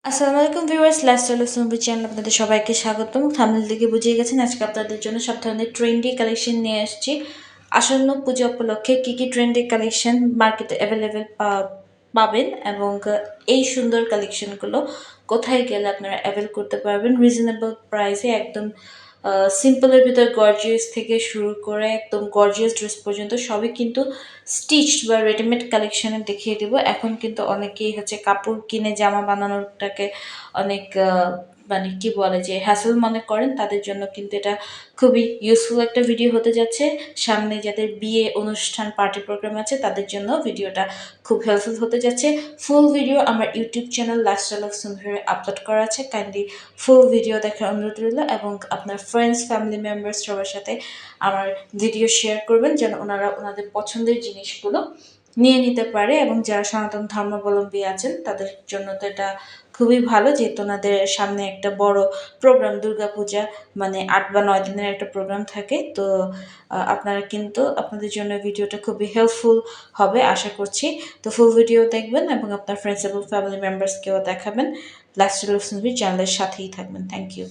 আসসালামু আলাইকুম viewers, lifestyle of সুম্বি channel আপনাদের সবাইকে স্বাগতম। থাম্বনেল দেখে বুঝিয়ে গেছেন আজকে আপনাদের জন্য সব ধরনের ট্রেন্ডি কালেকশন নিয়ে আসছি। আসন্ন পূজা উপলক্ষে কী ট্রেন্ডি কালেকশন মার্কেটে অ্যাভেলেবেল পাবেন এবং এই সুন্দর কালেকশনগুলো কোথায় গেলে আপনারা অ্যাভেল করতে পারবেন রিজনেবল প্রাইসে। একদম সিম্পলের ভিতর গর্জিয়াস থেকে শুরু করে একদম গর্জিয়াস ড্রেস পর্যন্ত সবই কিন্তু স্টিচড বা রেডিমেড কালেকশনে দেখিয়ে দেবো। এখন কিন্তু অনেকেই হচ্ছে কাপড় কিনে জামা বানানোটাকে অনেক মানে কি বলে যে হ্যাসেল মনে করেন, তাদের জন্য কিন্তু এটা খুবই ইউজফুল একটা ভিডিও হতে যাচ্ছে। সামনে যাদের বিয়ে অনুষ্ঠান পার্টি প্রোগ্রাম আছে তাদের জন্য ভিডিওটা খুব হেল্পফুল হতে যাচ্ছে। ফুল ভিডিও আমার ইউটিউব চ্যানেল লাইফস্টাইল অফ সুন্দরে আপলোড করা আছে, কাইন্ডলি ফুল ভিডিও দেখার অনুরোধ রইল এবং আপনার ফ্রেন্ডস ফ্যামিলি মেম্বার্স সবার সাথে আমার ভিডিও শেয়ার করবেন যেন ওনারা ওনাদের পছন্দের জিনিসগুলো নিয়ে নিতে পারে। এবং যারা সনাতন ধর্মাবলম্বী আছেন তাদের জন্য তো এটা খুবই ভালো, যেহেতু ওনাদের সামনে একটা বড় প্রোগ্রাম দুর্গাপূজা, মানে ৮ বা ৯ দিনের একটা প্রোগ্রাম থাকে। তো আপনারা কিন্তু আপনাদের জন্য ভিডিওটা খুবই হেল্পফুল হবে আশা করছি। তো ফুল ভিডিও দেখবেন এবং আপনার ফ্রেন্ডস এবং ফ্যামিলি মেম্বার্সকেও দেখাবেন। লাইফস্টাইল অফ সুন্দরী চ্যানেলের সাথেই থাকবেন। Thank you.